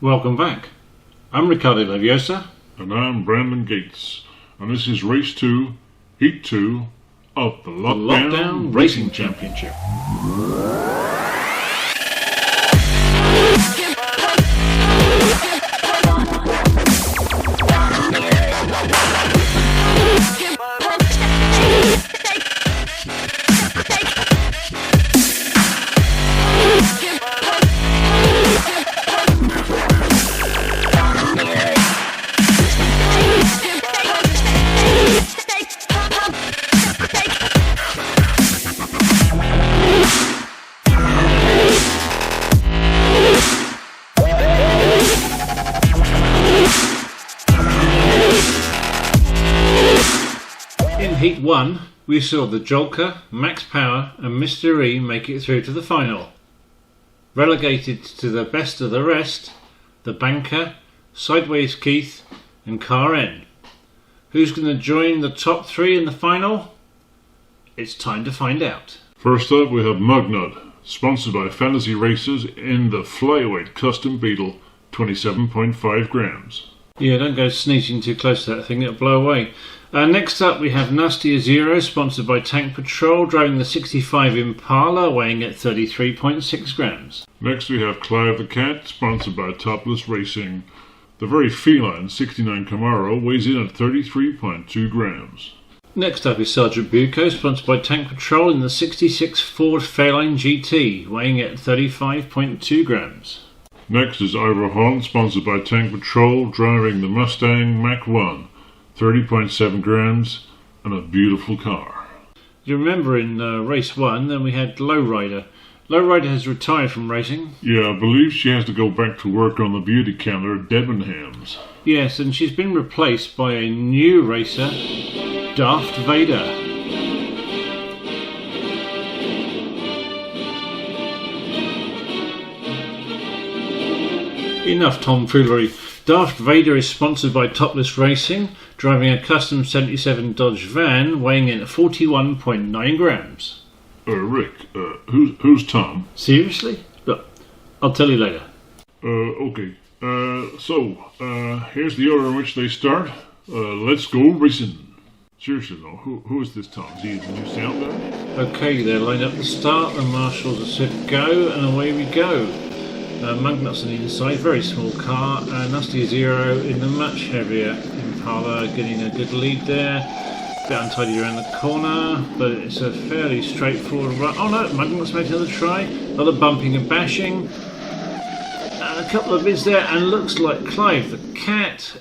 Welcome back. I'm Ricardo Leviosa. And I'm Brandon Gates. And this is Race 2, Heat 2 of the Lockdown Racing Championship. Heat 1, we saw the Jolka, Max Power and Mr. E make it through to the final. Relegated to the best of the rest, the Banker, Sideways Keith and Car N. Who's going to join the top 3 in the final? It's time to find out. First up we have Mugnut, sponsored by Fantasy Racers in the Flyweight Custom Beetle, 27.5 grams. Yeah, don't go sneezing too close to that thing, it'll blow away. Next up we have Nasty Zero, sponsored by Tank Patrol, driving the 65 Impala, weighing at 33.6 grams. Next we have Clive the Cat, sponsored by Topless Racing. The very feline 69 Camaro weighs in at 33.2 grams. Next up is Sergeant Bucco, sponsored by Tank Patrol in the 66 Ford Fairlane GT, weighing at 35.2 grams. Next is Ivor Horn, sponsored by Tank Patrol, driving the Mustang Mach-1, 30.7 grams, and a beautiful car. You remember in race 1, then we had Lowrider. Lowrider has retired from racing. Yeah, I believe she has to go back to work on the beauty counter at Debenhams. Yes, and she's been replaced by a new racer, Darth Vader. Enough tomfoolery. Darth Vader is sponsored by Topless Racing, driving a custom 77 Dodge van, weighing in at 41.9 grams. Rick, who's Tom? Seriously? Look, I'll tell you later. Okay. Here's the order in which they start. Let's go racing. Seriously though, who is this Tom? Is he the new sound guy? Okay, they're lined up to start, the marshals have said go, and away we go. Mugnut's on the inside, very small car, Nasty Zero in the much heavier Impala, getting a good lead there. A bit untidy around the corner, but it's a fairly straightforward run. Oh no, Mugnut's made another try. A lot of bumping and bashing. And a couple of bits there, and looks like Clive the Cat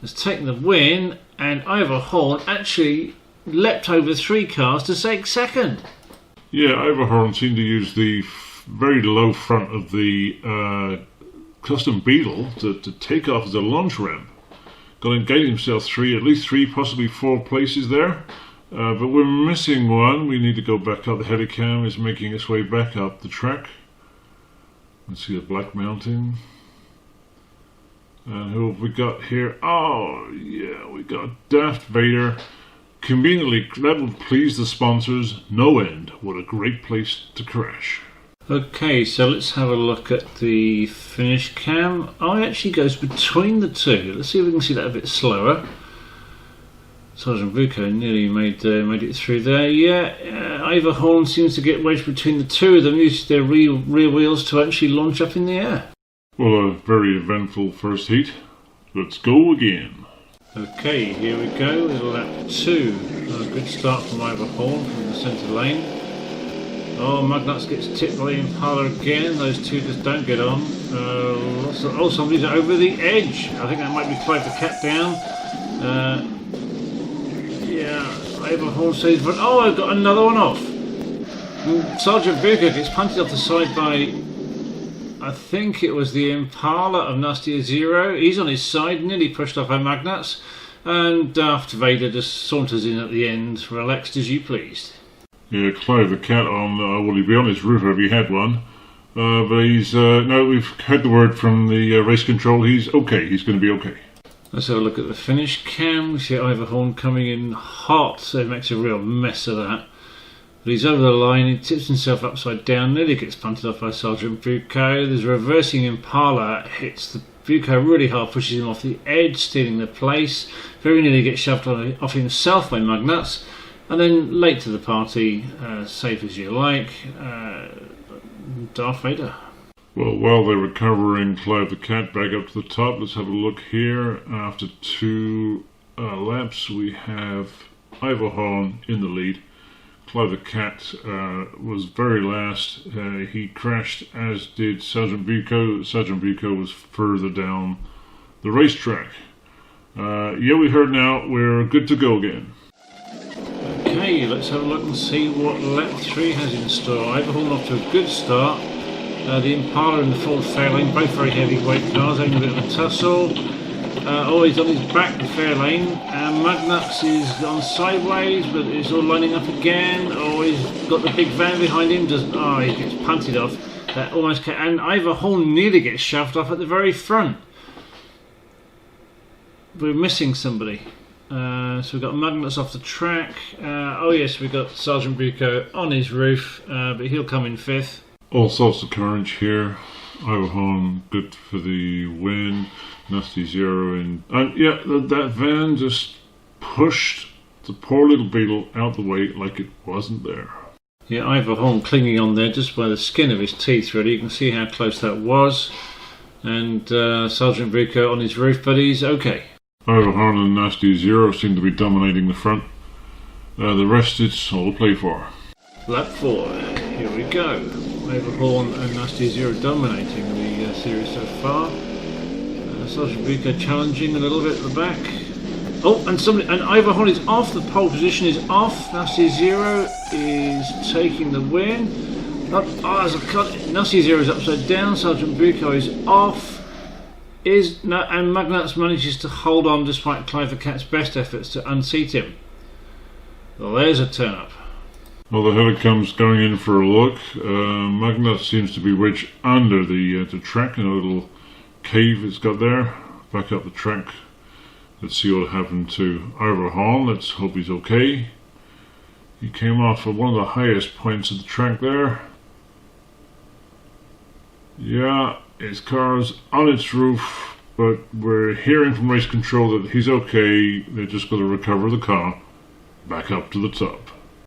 has taken the win, and Ivor Horn actually leapt over 3 cars to take second. Yeah, Ivor Horn seemed to use the very low front of the custom Beetle to take off as a launch ramp. Gained himself at least three, possibly 4 places there. But we're missing one. We need to go back up. The Helicam is making its way back up the track. Let's see the Black Mountain. And who have we got here? Oh, yeah, we got Darth Vader. Conveniently, that would please the sponsors no end. What a great place to crash. Okay, so let's have a look at the finish cam. Oh, it actually goes between the two. Let's see if we can see that a bit slower. Sergeant Bucco nearly made it through there. Yeah, Ivor Horn seems to get wedged between the two of them, used their rear wheels to actually launch up in the air. Well, a very eventful first heat. Let's go again. Okay, here we go with lap 2. A good start from Ivor Horn from the centre lane. Oh, Mugnuts gets tipped by the Impala again. Those two just don't get on. Somebody's over the edge. I think that might be Clive the Cat down. Ivor Horn says, but oh, I've got another one off. And Sergeant Bucco gets punted off the side by, I think it was the Impala of Nasty Zero. He's on his side, nearly pushed off by Mugnuts. And Darth Vader just saunters in at the end, relaxed as you pleased. Yeah, Clive the Cat on, will he be on his roof if he had one? But he's, no, we've had the word from the race control, he's okay, he's going to be okay. Let's have a look at the finish cam. We see Ivor Horn coming in hot, so it makes a real mess of that. But he's over the line, he tips himself upside down, nearly gets punted off by Sergeant Bucco. There's a reversing Impala, hits the Bucco really hard, pushes him off the edge, stealing the place. Very nearly gets shoved off himself by Mugnuts. And then late to the party, safe as you like, Darth Vader. Well, while they're recovering Clive the Cat back up to the top, let's have a look here. After 2 laps, we have Ivor Horn in the lead. Clive the Cat was very last. He crashed, as did Sergeant Bucco. Sergeant Bucco was further down the racetrack. Yeah, we heard now we're good to go again. Okay, let's have a look and see what lap 3 has in store. Ivor Horn off to a good start. The Impala and the Ford Fairlane, both very heavyweight cars, having a bit of a tussle. He's on his back, the Fairlane. Mugnuts is on sideways, but it's all lining up again. He's got the big van behind him. He gets punted off. And Ivor Horn nearly gets shoved off at the very front. We're missing somebody. So we've got Mugnuts off the track. Yes, we've got Sergeant Bucco on his roof, but he'll come in 5th. All sorts of carnage here. Ivor Horn good for the win. Nasty Zero in. And yeah, that van just pushed the poor little Beetle out the way like it wasn't there. Yeah, Ivor Horn clinging on there just by the skin of his teeth, really. You can see how close that was. And Sergeant Bucco on his roof, but he's okay. Ivor Horn and Nasty Zero seem to be dominating the front. The rest it's all to play for. Lap 4, here we go. Ivor Horn and Nasty Zero dominating the series so far. Sergeant Bucco challenging a little bit at the back. And Ivor Horn is off. The pole position is off. Nasty Zero is taking the win. There's a cut. Nasty Zero is upside down. Sergeant Bucco is off. And Mugnuts manages to hold on despite Clive the Cat's best efforts to unseat him. Well, there's a turn up. Well, the Helicom's going in for a look. Mugnuts seems to be wedged under the track in a little cave it's got there. Back up the track. Let's see what happened to Ivor Horn. Let's hope he's okay. He came off at one of the highest points of the track there. Yeah, his car's on its roof, but we're hearing from race control that he's okay. They're just going to recover the car back up to the top.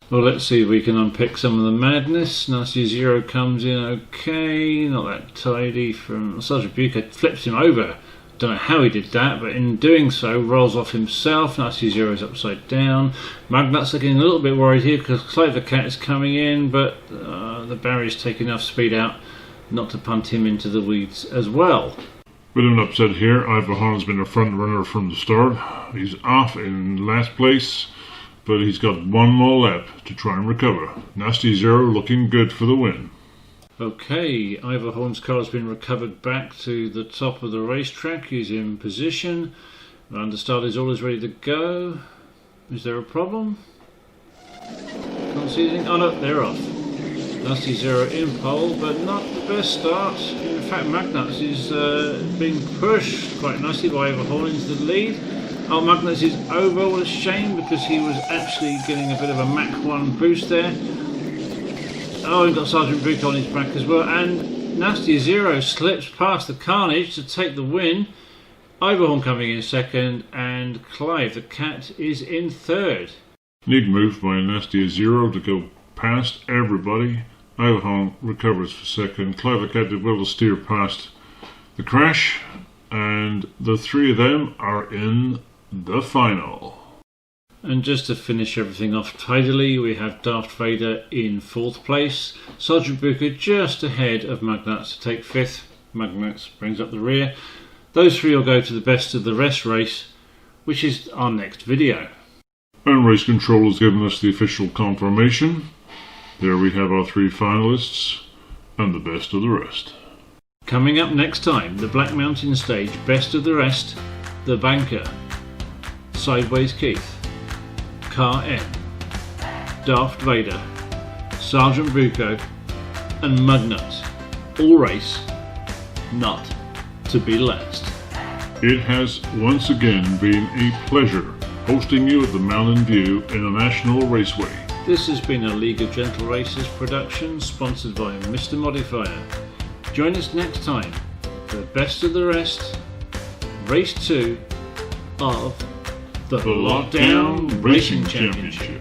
Well, let's see if we can unpick some of the madness. Nasty Zero comes in okay, not that tidy from Sergeant Bucco, flips him over. Don't know how he did that, but in doing so, rolls off himself. Nasty Zero is upside down. Mugnuts are getting a little bit worried here because Clive the Cat is coming in, but the barrier's taking enough speed out not to punt him into the weeds as well. Bit of an upset here. Ivor Horn has been a front runner from the start. He's off in last place, but he's got one more lap to try and recover. Nasty Zero looking good for the win. Okay, Ivor Horn's car has been recovered back to the top of the racetrack. He's in position. Understart is all is ready to go. Is there a problem? Can't see anything. Oh no, they're off. Nasty Zero in pole, but not the best start. In fact, Mugnuts is being pushed quite nicely by Ivor Horn into the lead. Mugnuts is over. What a shame, because he was actually getting a bit of a Mach 1 boost there. We've got Sergeant Bucco on his back as well, and Nasty Zero slips past the carnage to take the win. Ivor Horn coming in second, and Clive the Cat is in third. Neat move by Nasty Zero to go past everybody. Ivor Horn recovers for second. Clive the Cat did well to steer past the crash, and the three of them are in the final. And just to finish everything off tidily, we have Darth Vader in 4th place. Sergeant Bucco just ahead of Mugnuts to take 5th. Mugnuts brings up the rear. Those three will go to the best of the rest race, which is our next video. And race control has given us the official confirmation. There we have our 3 finalists and the best of the rest. Coming up next time, the Black Mountain Stage Best of the Rest, The Banker, Sideways Keith, Car N, Darth Vader, Sergeant Bucco and Mugnuts all race not to be last. It has once again been a pleasure hosting you at the Mountain View International Raceway. This has been a League of Gentle Racers production sponsored by Mr. Modifier. Join us next time for the best of the rest, Race 2 of the Lockdown Racing Championship.